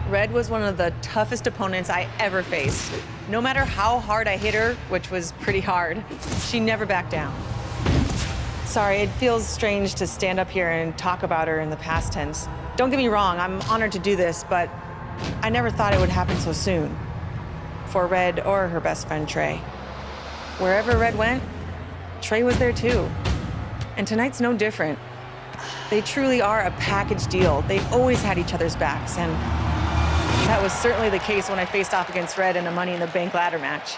Red was one of the toughest opponents I ever faced. No matter how hard I hit her, which was pretty hard, she never backed down. Sorry, it feels strange to stand up here and talk about her in the past tense. Don't get me wrong, I'm honored to do this, but I never thought it would happen so soon. For Red or her best friend, Trey. Wherever Red went, Trey was there too. And tonight's no different. They truly are a package deal. They've always had each other's backs, and that was certainly the case when I faced off against Red in a Money in the Bank ladder match.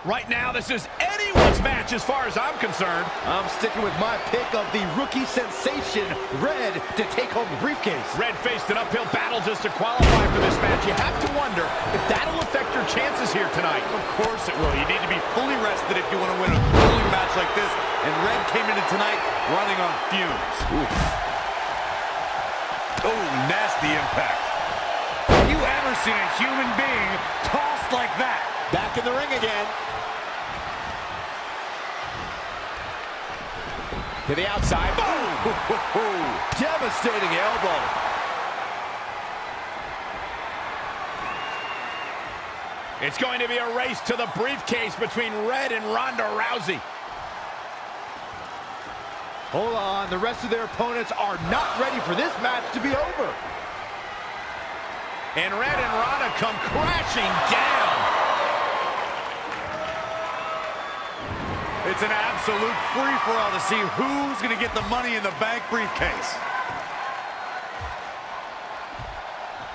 Right now, this is anyone's match as far as I'm concerned. I'm sticking with my pick of the rookie sensation, Red, to take home the briefcase. Red faced an uphill battle just to qualify for this match. You have to wonder if that'll affect your chances here tonight. Of course it will. You need to be fully rested if you want to win a grueling match like this. And Red came into tonight running on fumes. Oof. Oh, nasty impact. Have you ever seen a human being tossed like that? Back in the ring again. To the outside. Boom! Devastating elbow. It's going to be a race to the briefcase between Red and Ronda Rousey. Hold on, the rest of their opponents are not ready for this match to be over. And Red and Ronda come crashing down. It's an absolute free-for-all to see who's going to get the Money in the Bank briefcase.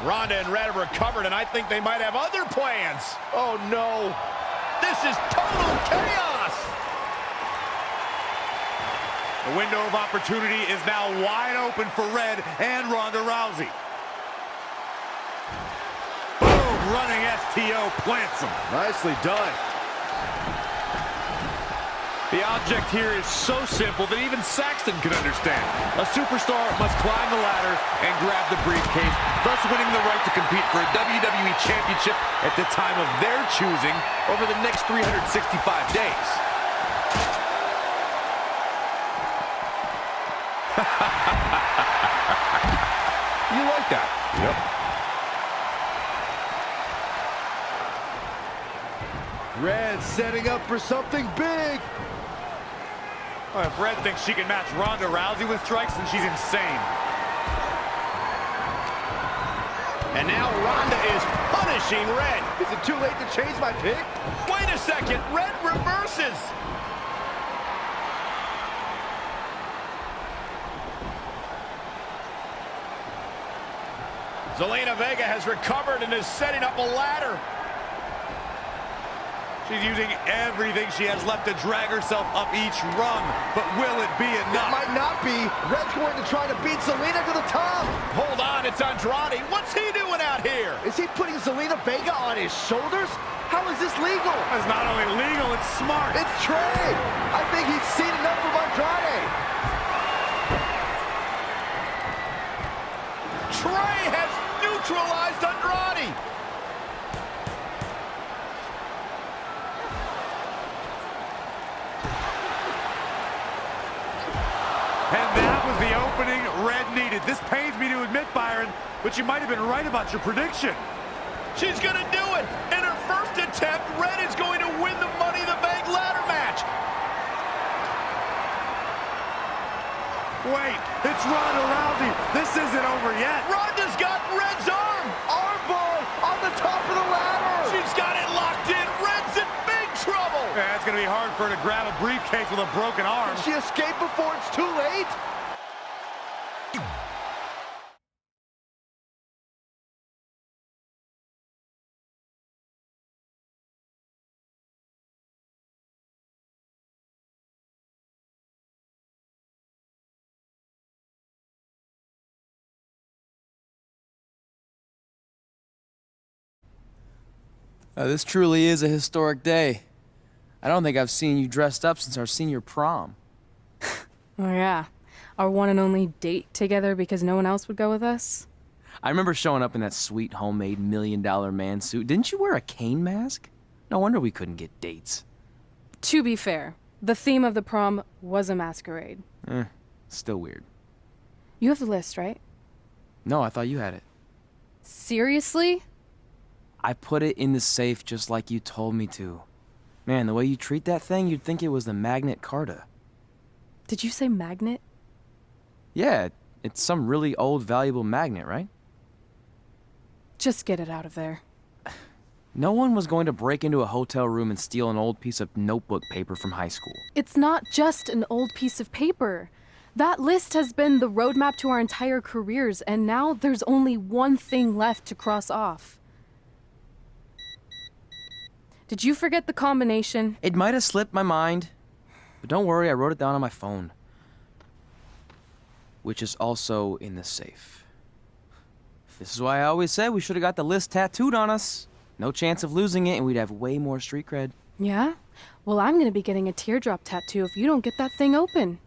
Ronda and Red have recovered, and I think they might have other plans. Oh, no. This is total chaos. The window of opportunity is now wide open for Red and Ronda Rousey. Boom, running STO plants him. Nicely done. The object here is so simple that even Saxton can understand. A superstar must climb the ladder and grab the briefcase, thus winning the right to compete for a WWE Championship at the time of their choosing over the next 365 days. You like that? Yep. Red setting up for something big. Well, if Red thinks she can match Ronda Rousey with strikes, then she's insane. And now Ronda is punishing Red. Is it too late to change my pick? Wait a second, Red reverses. Zelina Vega has recovered and is setting up a ladder. She's using everything she has left to drag herself up each rung. But will it be enough? It might not be. Red's going to try to beat Zelina to the top. Hold on, it's Andrade. What's he doing out here? Is he putting Zelina Vega on his shoulders? How is this legal? It's not only legal, it's smart. It's Trey. I think he's seen enough from Andrade. Trey has neutralized Andrade. And that was the opening Red needed. This pains me to admit, Byron, but you might have been right about your prediction. She's going to do it. In her first attempt, Red is going to win the Money in the Bank ladder match. Wait, it's Ronda Rousey. This isn't over yet. Ronda's got Red's arm. Armbar on the top of the ladder. She's got it locked in. Red's in big trouble. Yeah, it's going to be hard for her to grab a briefcase with a broken arm. Can she escape before it's too late? This truly is a historic day. I don't think I've seen you dressed up since our senior prom. Oh yeah, our one and only date together because no one else would go with us? I remember showing up in that sweet homemade $1 million man suit. Didn't you wear a cane mask? No wonder we couldn't get dates. To be fair, the theme of the prom was a masquerade. Still weird. You have the list, right? No, I thought you had it. Seriously? I put it in the safe just like you told me to. Man, the way you treat that thing, you'd think it was the Magnet Carta. Did you say magnet? Yeah, it's some really old, valuable magnet, right? Just get it out of there. No one was going to break into a hotel room and steal an old piece of notebook paper from high school. It's not just an old piece of paper. That list has been the roadmap to our entire careers, and now there's only one thing left to cross off. Did you forget the combination? It might have slipped my mind, but don't worry, I wrote it down on my phone. Which is also in the safe. This is why I always said we should have got the list tattooed on us. No chance of losing it, and we'd have way more street cred. Yeah? Well, I'm gonna be getting a teardrop tattoo if you don't get that thing open.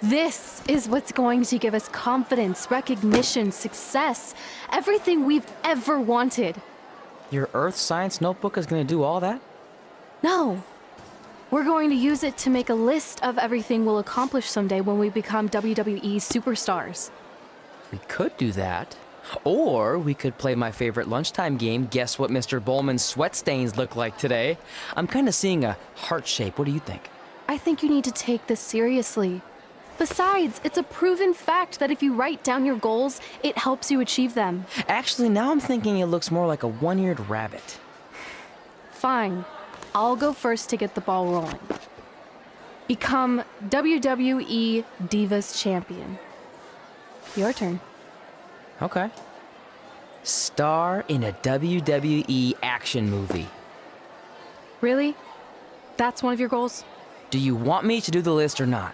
This is what's going to give us confidence, recognition, success, everything we've ever wanted. Your Earth Science notebook is going to do all that? No. We're going to use it to make a list of everything we'll accomplish someday when we become WWE superstars. We could do that. Or we could play my favorite lunchtime game, Guess What Mr. Bowman's Sweat Stains Look Like Today. I'm kind of seeing a heart shape. What do you think? I think you need to take this seriously. Besides, it's a proven fact that if you write down your goals, it helps you achieve them. Actually, now I'm thinking it looks more like a one-eared rabbit. Fine. I'll go first to get the ball rolling. Become WWE Divas Champion. Your turn. Okay. Star in a WWE action movie. Really? That's one of your goals? Do you want me to do the list or not?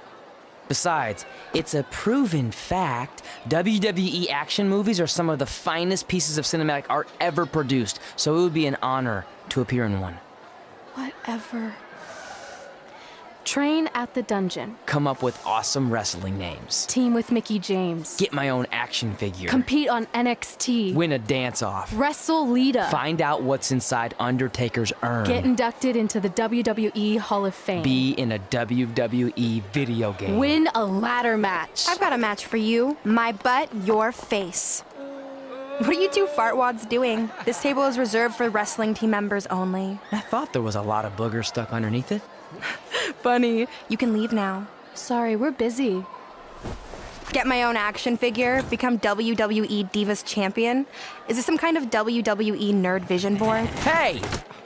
Besides, it's a proven fact, WWE action movies are some of the finest pieces of cinematic art ever produced, so it would be an honor to appear in one. Whatever. Train at the dungeon. Come up with awesome wrestling names. Team with Mickey James. Get my own action figure. Compete on NXT. Win a dance-off. Wrestle Lita. Find out what's inside Undertaker's urn. Get inducted into the WWE Hall of Fame. Be in a WWE video game. Win a ladder match. I've got a match for you. My butt, your face. What are you two fartwads doing? This table is reserved for wrestling team members only. I thought there was a lot of boogers stuck underneath it. Funny. You can leave now. Sorry, we're busy. Get my own action figure, become WWE Divas Champion. Is this some kind of WWE nerd vision board? Hey!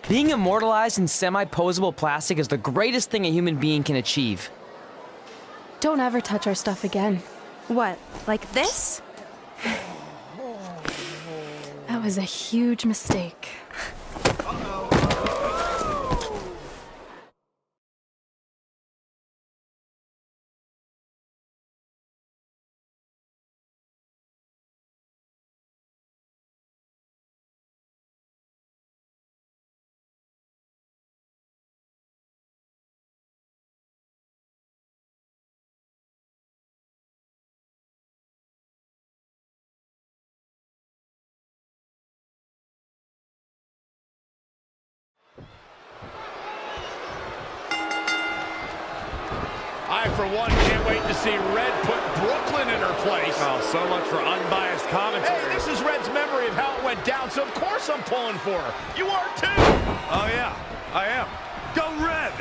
Being immortalized in semi-posable plastic is the greatest thing a human being can achieve. Don't ever touch our stuff again. What, like this? That was a huge mistake. I, for one, can't wait to see Red put Brooklyn in her place. Oh, so much for unbiased commentary. Hey, this is Red's memory of how it went down, so of course I'm pulling for her. You are too. Oh, yeah, I am. Go Red!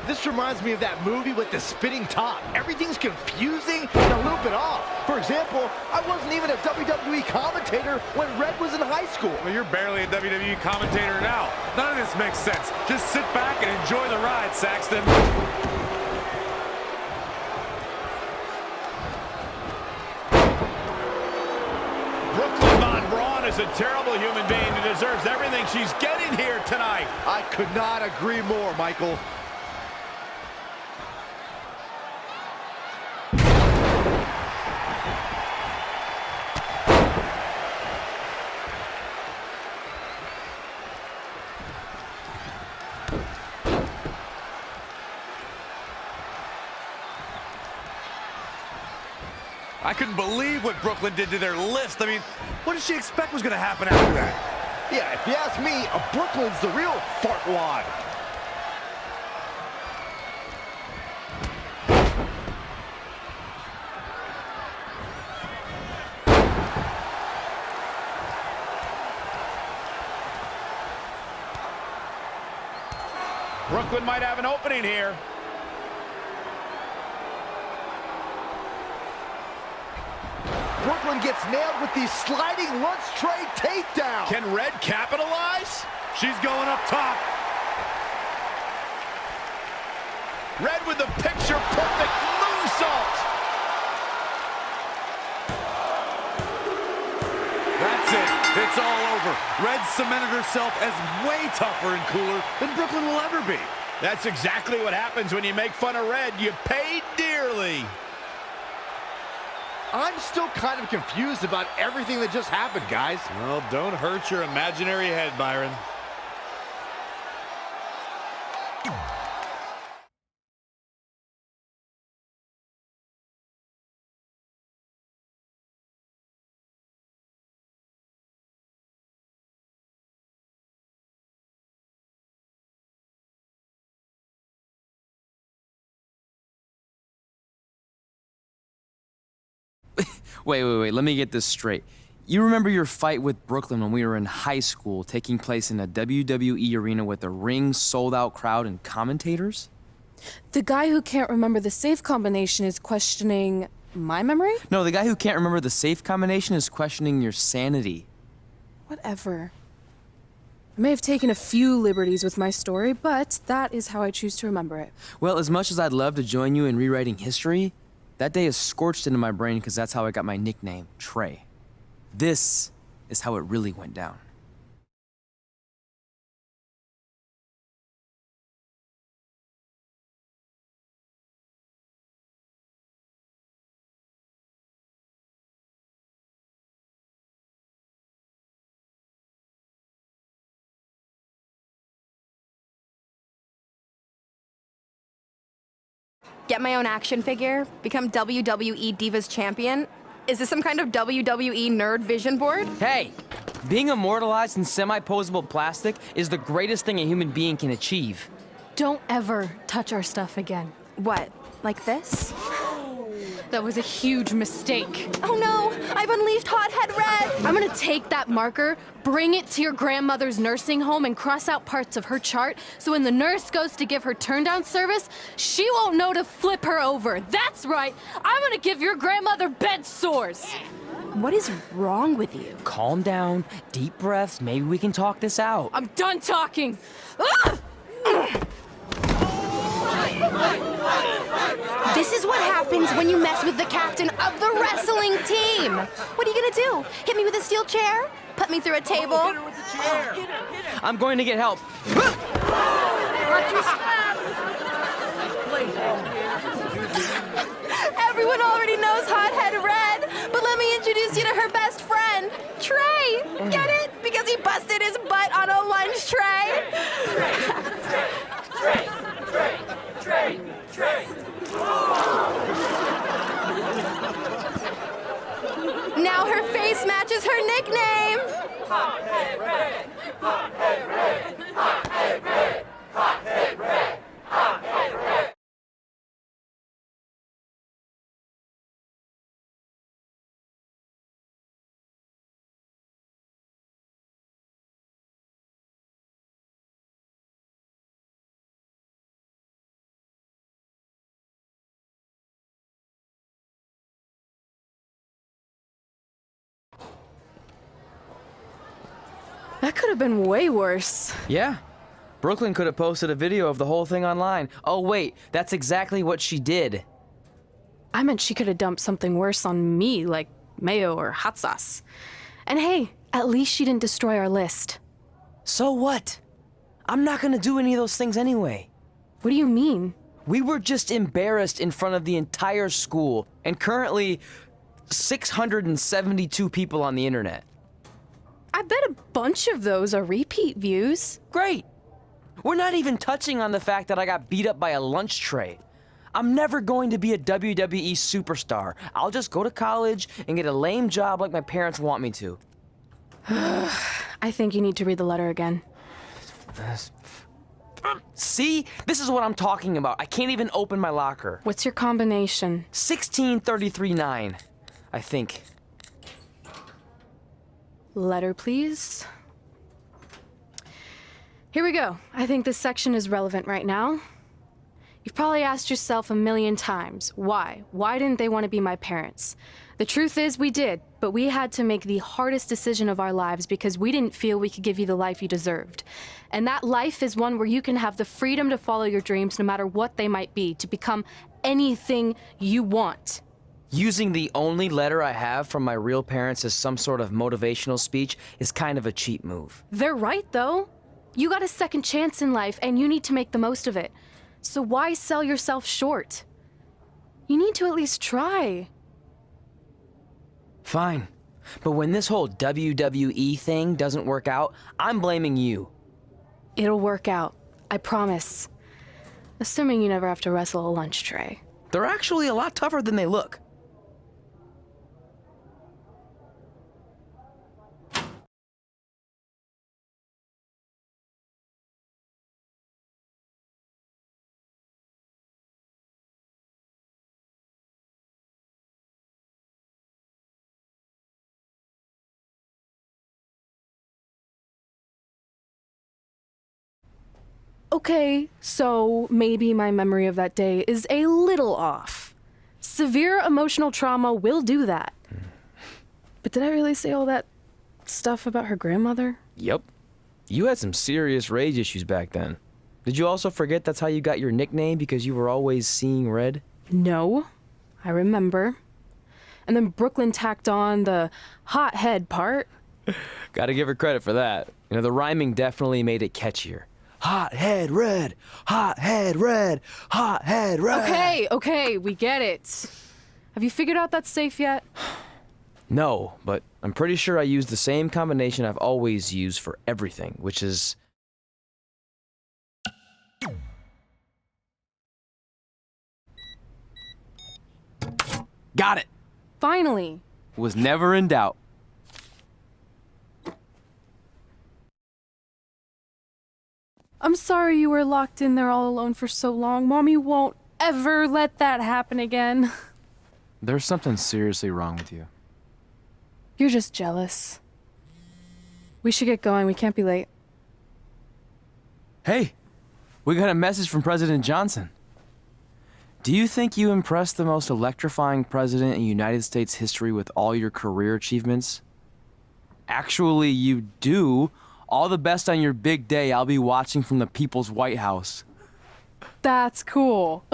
This reminds me of that movie with the spinning top. Everything's confusing and a little bit off. For example, I wasn't even a WWE commentator when Red was in high school. Well, you're barely a WWE commentator now. None of this makes sense. Just sit back and enjoy the ride, Saxton. Brooklyn Von Braun is a terrible human being who deserves everything she's getting here tonight. I could not agree more, Michael. I couldn't believe what Brooklyn did to their list. I mean, what did she expect was going to happen after that? Yeah, if you ask me, Brooklyn's the real fartwad. Brooklyn might have an opening here. Brooklyn gets nailed with the sliding lunch tray takedown. Can Red capitalize? She's going up top. Red with the picture-perfect moonsault. That's it. It's all over. Red cemented herself as way tougher and cooler than Brooklyn will ever be. That's exactly what happens when you make fun of Red. You pay dearly. I'm still kind of confused about everything that just happened, guys. Well, don't hurt your imaginary head, Byron. Wait, let me get this straight. You remember your fight with Brooklyn when we were in high school, taking place in a WWE arena with a ring, sold-out crowd, and commentators? The guy who can't remember the safe combination is questioning my memory? No, the guy who can't remember the safe combination is questioning your sanity. Whatever. I may have taken a few liberties with my story, but that is how I choose to remember it. Well, as much as I'd love to join you in rewriting history, that day is scorched into my brain because that's how I got my nickname, Trey. This is how it really went down. Get my own action figure? Become WWE Divas Champion? Is this some kind of WWE nerd vision board? Hey, being immortalized in semi-posable plastic is the greatest thing a human being can achieve. Don't ever touch our stuff again. What, like this? That was a huge mistake. Oh no, I've unleashed Hothead Red! I'm gonna take that marker, bring it to your grandmother's nursing home, and cross out parts of her chart so when the nurse goes to give her turn-down service, she won't know to flip her over. That's right, I'm gonna give your grandmother bed sores. What is wrong with you? Calm down, deep breaths, maybe we can talk this out. I'm done talking. Ah! This is what happens when you mess with the captain of the wrestling team. What are you gonna do? Hit me with a steel chair? Put me through a table? I'm going to get help. Everyone already knows Hothead Red, but let me introduce you to her best friend, Trey. Get it? Because he busted his butt on a lunch tray. Now her face matches her nickname. Hothead Red, Hothead Red, Hothead Red, Hothead Red, Hothead Red. That could have been way worse. Yeah. Brooklyn could have posted a video of the whole thing online. Oh, wait, that's exactly what she did. I meant she could have dumped something worse on me, like mayo or hot sauce. And hey, at least she didn't destroy our list. So what? I'm not gonna do any of those things anyway. What do you mean? We were just embarrassed in front of the entire school, and currently 672 people on the internet. I bet a bunch of those are repeat views. Great. We're not even touching on the fact that I got beat up by a lunch tray. I'm never going to be a WWE superstar. I'll just go to college and get a lame job like my parents want me to. I think you need to read the letter again. See? This is what I'm talking about. I can't even open my locker. What's your combination? 1633-9, I think. Letter, please. Here we go. I think this section is relevant right now. You've probably asked yourself a million times, why? Why didn't they want to be my parents? The truth is we did, but we had to make the hardest decision of our lives because we didn't feel we could give you the life you deserved. And that life is one where you can have the freedom to follow your dreams no matter what they might be, to become anything you want. Using the only letter I have from my real parents as some sort of motivational speech is kind of a cheap move. They're right, though. You got a second chance in life, and you need to make the most of it. So why sell yourself short? You need to at least try. Fine. But when this whole WWE thing doesn't work out, I'm blaming you. It'll work out. I promise. Assuming you never have to wrestle a lunch tray. They're actually a lot tougher than they look. Okay, so maybe my memory of that day is a little off. Severe emotional trauma will do that. But did I really say all that stuff about her grandmother? Yep. You had some serious rage issues back then. Did you also forget that's how you got your nickname because you were always seeing red? No, I remember. And then Brooklyn tacked on the hot head part. Gotta give her credit for that. You know, the rhyming definitely made it catchier. Hot head red, hot head red, hot head red. Okay, we get it. Have you figured out that's safe yet? No, but I'm pretty sure I used the same combination I've always used for everything, which is... Got it! Finally. Was never in doubt. I'm sorry you were locked in there all alone for so long. Mommy won't ever let that happen again. There's something seriously wrong with you. You're just jealous. We should get going. We can't be late. Hey, we got a message from President Johnson. Do you think you impressed the most electrifying president in United States history with all your career achievements? Actually, you do. All the best on your big day. I'll be watching from the People's White House. That's cool.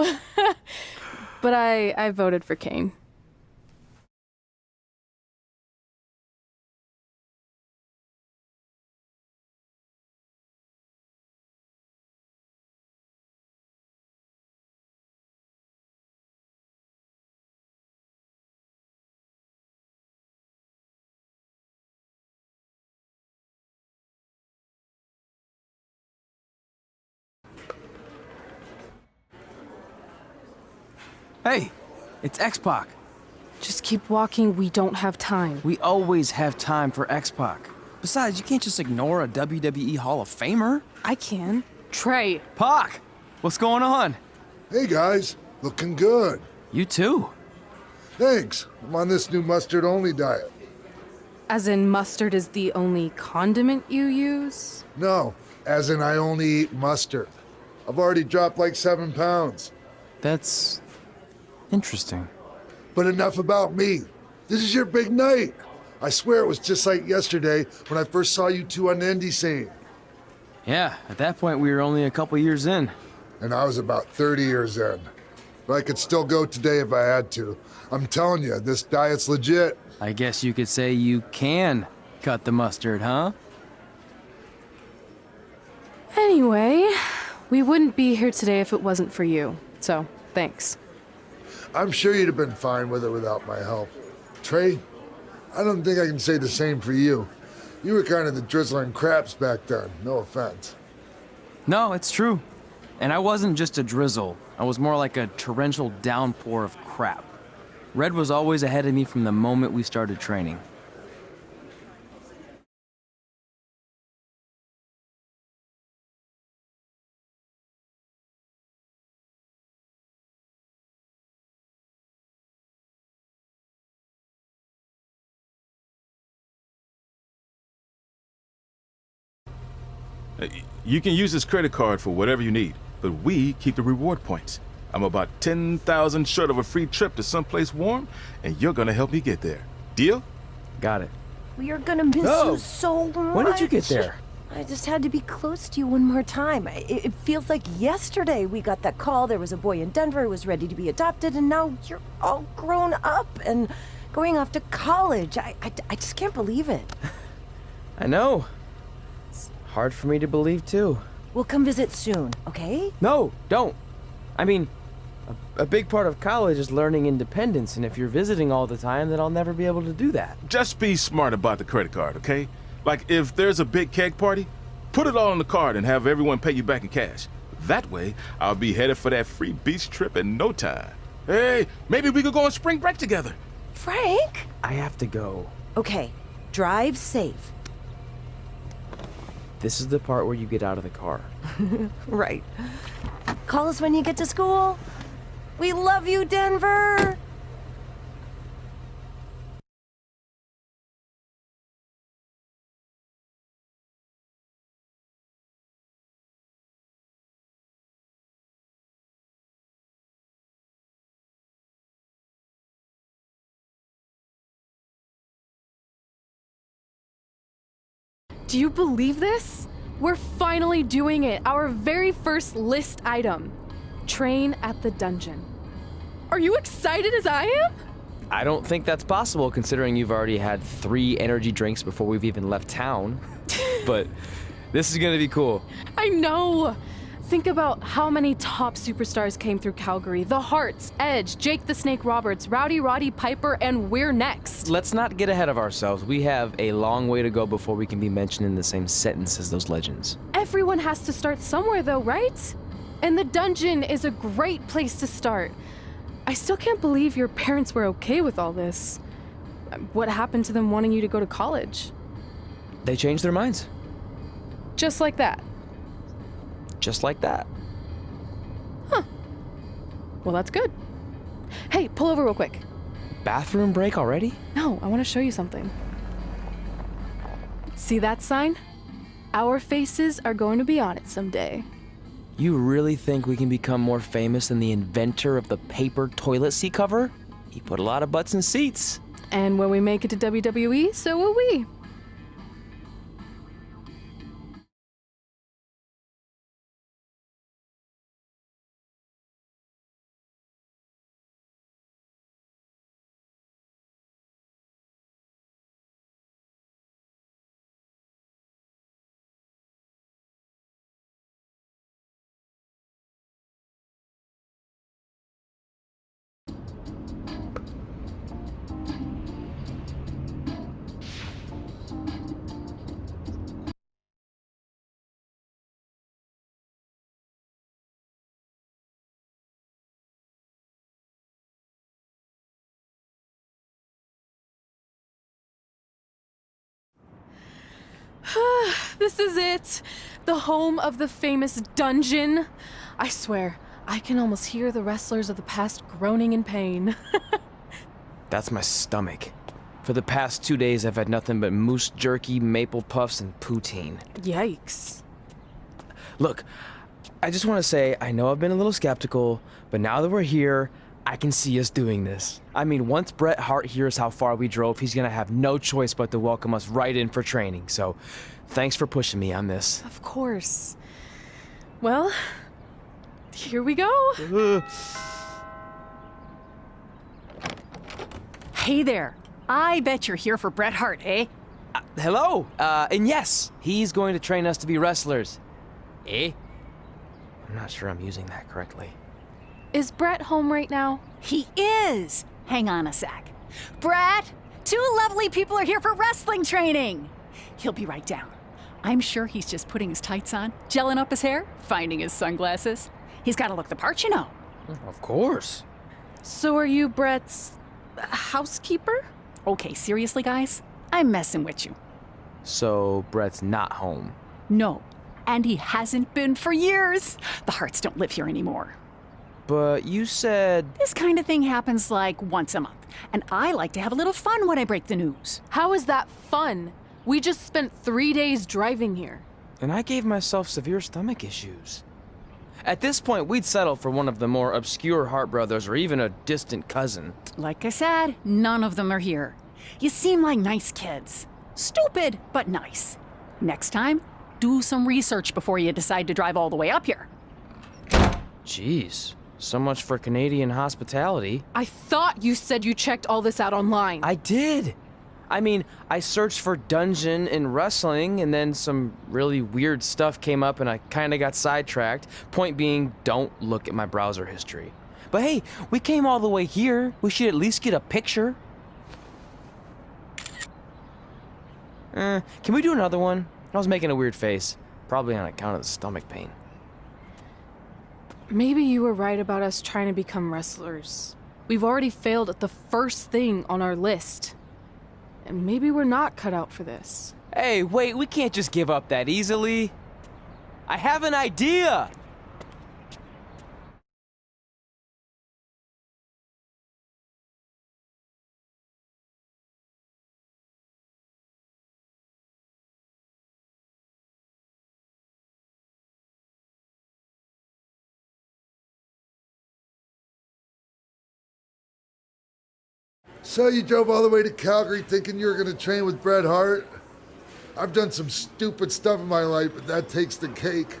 But I voted for Kane. Hey, it's X-Pac. Just keep walking. We don't have time. We always have time for X-Pac. Besides, you can't just ignore a WWE Hall of Famer. I can. Trey. Pac, what's going on? Hey guys, looking good. You too. Thanks. I'm on this new mustard-only diet. As in mustard is the only condiment you use? No, as in I only eat mustard. I've already dropped like 7 pounds. That's interesting. But enough about me. This is your big night. I swear it was just like yesterday when I first saw you two on the indie scene. Yeah, at that point we were only a couple years in. And I was about 30 years in. But I could still go today if I had to. I'm telling you, this diet's legit. I guess you could say you can cut the mustard, huh? Anyway, we wouldn't be here today if it wasn't for you. So, thanks. I'm sure you'd have been fine with it without my help. Trey, I don't think I can say the same for you. You were kind of the drizzling craps back then, no offense. No, it's true. And I wasn't just a drizzle. I was more like a torrential downpour of crap. Red was always ahead of me from the moment we started training. You can use this credit card for whatever you need, but we keep the reward points. I'm about 10,000 short of a free trip to someplace warm, and you're gonna help me get there. Deal? Got it. We are gonna miss you so much. When did you get there? I just had to be close to you one more time. It feels like yesterday we got that call. There was a boy in Denver who was ready to be adopted, and now you're all grown up and going off to college. I just can't believe it. I know. It's hard for me to believe, too. We'll come visit soon, okay? No, don't. I mean, a big part of college is learning independence, and if you're visiting all the time, then I'll never be able to do that. Just be smart about the credit card, okay? Like, if there's a big keg party, put it all on the card and have everyone pay you back in cash. That way, I'll be headed for that free beach trip in no time. Hey, maybe we could go on spring break together. Frank? I have to go. Okay, drive safe. This is the part where you get out of the car. Right. Call us when you get to school. We love you, Denver! Do you believe this? We're finally doing it. Our very first list item. Train at the dungeon. Are you excited as I am? I don't think that's possible considering you've already had 3 energy drinks before we've even left town. But this is gonna be cool. I know. Think about how many top superstars came through Calgary. The Hearts, Edge, Jake the Snake Roberts, Rowdy Roddy Piper, and we're next. Let's not get ahead of ourselves. We have a long way to go before we can be mentioned in the same sentence as those legends. Everyone has to start somewhere though, right? And the dungeon is a great place to start. I still can't believe your parents were okay with all this. What happened to them wanting you to go to college? They changed their minds. Just like that. Just like that. Huh. Well, that's good. Hey, pull over real quick. Bathroom break already? No, I want to show you something. See that sign? Our faces are going to be on it someday. You really think we can become more famous than the inventor of the paper toilet seat cover? He put a lot of butts in seats. And when we make it to WWE, so will we. This is it. The home of the famous dungeon. I swear, I can almost hear the wrestlers of the past groaning in pain. That's my stomach. For the past 2 days, I've had nothing but moose jerky, maple puffs, and poutine. Yikes. Look, I just want to say, I know I've been a little skeptical, but now that we're here, I can see us doing this. I mean, once Bret Hart hears how far we drove, he's gonna have no choice but to welcome us right in for training. So, thanks for pushing me on this. Of course. Well, here we go. Hey there. I bet you're here for Bret Hart, eh? Hello, and yes, he's going to train us to be wrestlers. Eh? I'm not sure I'm using that correctly. Is Bret home right now? He is. Hang on a sec. Bret, 2 lovely people are here for wrestling training. He'll be right down. I'm sure he's just putting his tights on, gelling up his hair, finding his sunglasses. He's got to look the part, you know. Of course. So are you Brett's housekeeper? Okay, seriously, guys? I'm messing with you. So Brett's not home. No, and he hasn't been for years. The Harts don't live here anymore. But you said... This kind of thing happens like once a month, and I like to have a little fun when I break the news. How is that fun? We just spent 3 days driving here. And I gave myself severe stomach issues. At this point, we'd settle for one of the more obscure Hart brothers or even a distant cousin. Like I said, none of them are here. You seem like nice kids. Stupid, but nice. Next time, do some research before you decide to drive all the way up here. Jeez, so much for Canadian hospitality. I thought you said you checked all this out online. I did. I mean, I searched for dungeon in wrestling, and then some really weird stuff came up, and I kind of got sidetracked. Point being, don't look at my browser history. But hey, we came all the way here. We should at least get a picture. Can we do another one? I was making a weird face, probably on account of the stomach pain. Maybe you were right about us trying to become wrestlers. We've already failed at the first thing on our list. And maybe we're not cut out for this. Hey, wait, we can't just give up that easily. I have an idea! So you drove all the way to Calgary thinking you were going to train with Bret Hart? I've done some stupid stuff in my life, but that takes the cake.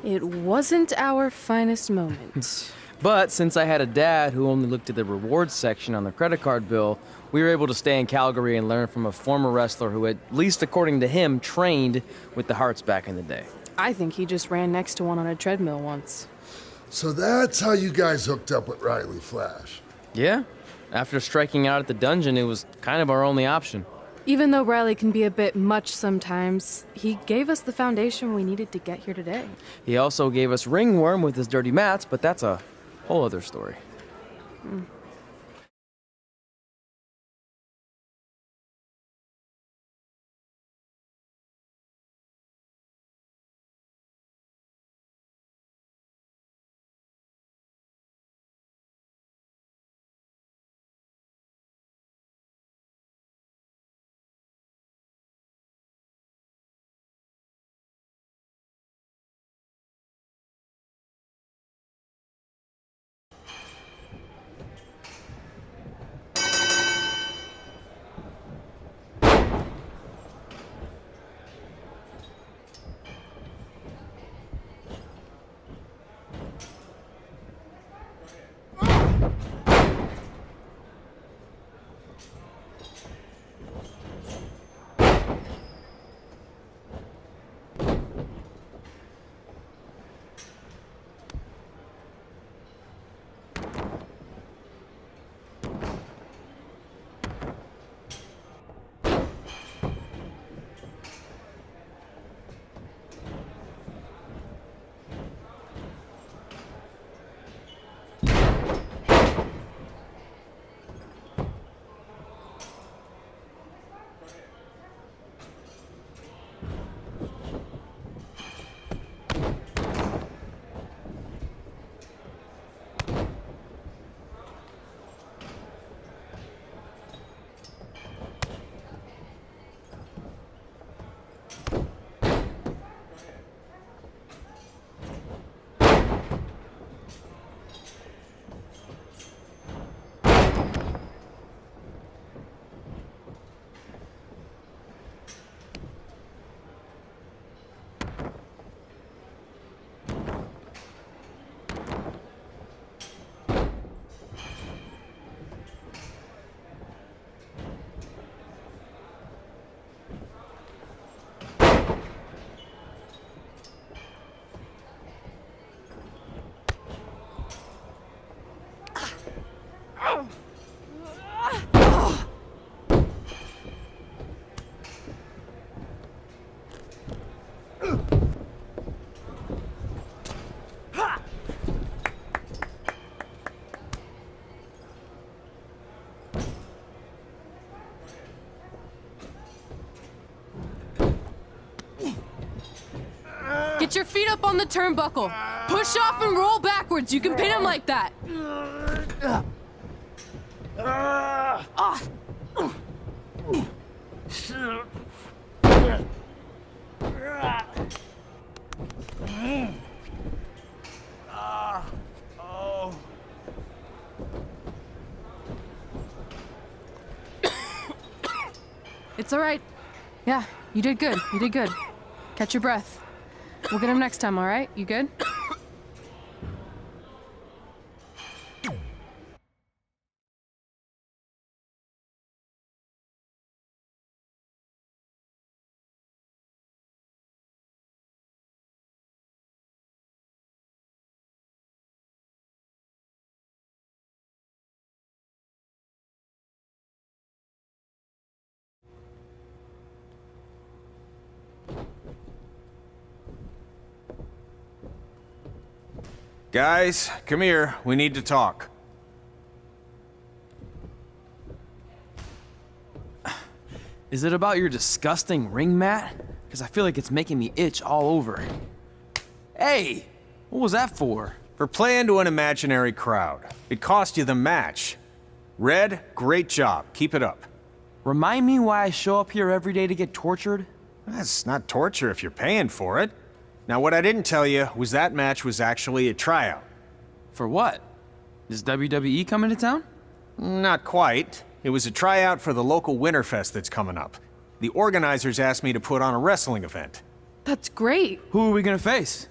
It wasn't our finest moment. But since I had a dad who only looked at the rewards section on the credit card bill, we were able to stay in Calgary and learn from a former wrestler who, at least according to him, trained with the Harts back in the day. I think he just ran next to one on a treadmill once. So that's how you guys hooked up with Riley Flash. Yeah. After striking out at the dungeon, it was kind of our only option. Even though Riley can be a bit much sometimes, he gave us the foundation we needed to get here today. He also gave us ringworm with his dirty mats, but that's a whole other story. Get your feet up on the turnbuckle. Push off and roll backwards. You can pin him like that. Ah. It's all right. Yeah, you did good. You did good. Catch your breath. We'll get him next time, all right? You good? Guys, come here. We need to talk. Is it about your disgusting ring mat? Because I feel like it's making me itch all over. Hey! What was that for? For playing to an imaginary crowd. It cost you the match. Red, great job. Keep it up. Remind me why I show up here every day to get tortured? That's not torture if you're paying for it. Now, what I didn't tell you was that match was actually a tryout. For what? Is WWE coming to town? Not quite. It was a tryout for the local Winterfest that's coming up. The organizers asked me to put on a wrestling event. That's great. Who are we gonna face?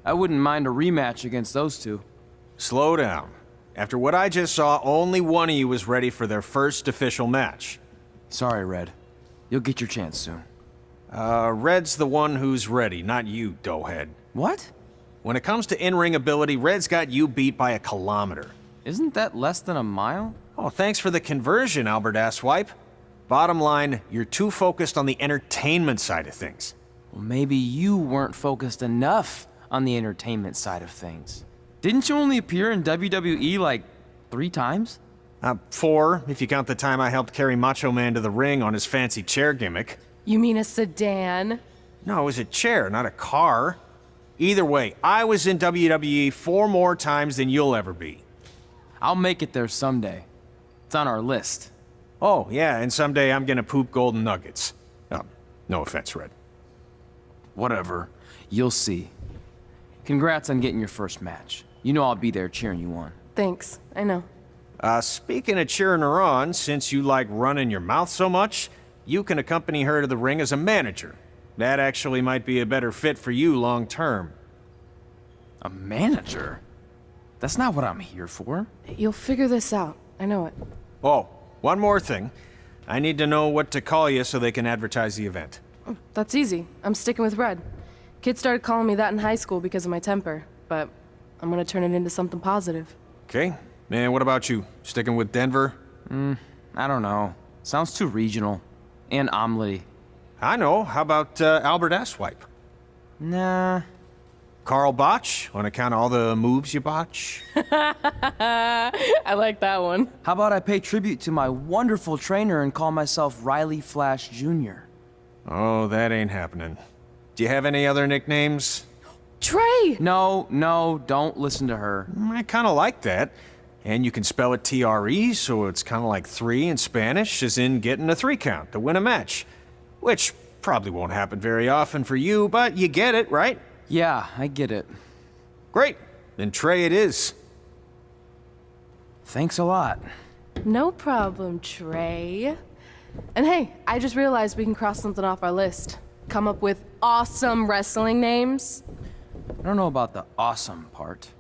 I wouldn't mind a rematch against those two. Slow down. After what I just saw, only one of you was ready for their first official match. Sorry, Red. You'll get your chance soon. Red's the one who's ready, not you, doughhead. What? When it comes to in-ring ability, Red's got you beat by a kilometer. Isn't that less than a mile? Oh, thanks for the conversion, Albert Asswipe. Bottom line, you're too focused on the entertainment side of things. Well, maybe you weren't focused enough on the entertainment side of things. Didn't you only appear in WWE like 3 times? 4, if you count the time I helped carry Macho Man to the ring on his fancy chair gimmick. You mean a sedan? No, it was a chair, not a car. Either way, I was in WWE 4 more times than you'll ever be. I'll make it there someday. It's on our list. Oh, yeah, and someday I'm gonna poop golden nuggets. No offense, Red. Whatever. You'll see. Congrats on getting your first match. You know I'll be there cheering you on. Thanks. I know. Speaking of cheering her on, since you like running your mouth so much, you can accompany her to the ring as a manager. That actually might be a better fit for you long term. A manager? That's not what I'm here for. You'll figure this out. I know it. Oh, one more thing. I need to know what to call you so they can advertise the event. That's easy. I'm sticking with Red. Kids started calling me that in high school because of my temper, but I'm gonna turn it into something positive. Okay. And what about you? Sticking with Denver? I don't know. Sounds too regional. And omelette-y. I know. How about Albert Asswipe? Nah. Carl Botch, on account of all the moves you botch? I like that one. How about I pay tribute to my wonderful trainer and call myself Riley Flash Jr.? Oh, that ain't happening. Do you have any other nicknames? Trey! No, don't listen to her. I kind of like that. And you can spell it T-R-E, so it's kind of like 3 in Spanish, as in getting a 3 count to win a match. Which probably won't happen very often for you, but you get it, right? Yeah, I get it. Great. Then Trey it is. Thanks a lot. No problem, Trey. And hey, I just realized we can cross something off our list. Come up with awesome wrestling names. I don't know about the awesome part.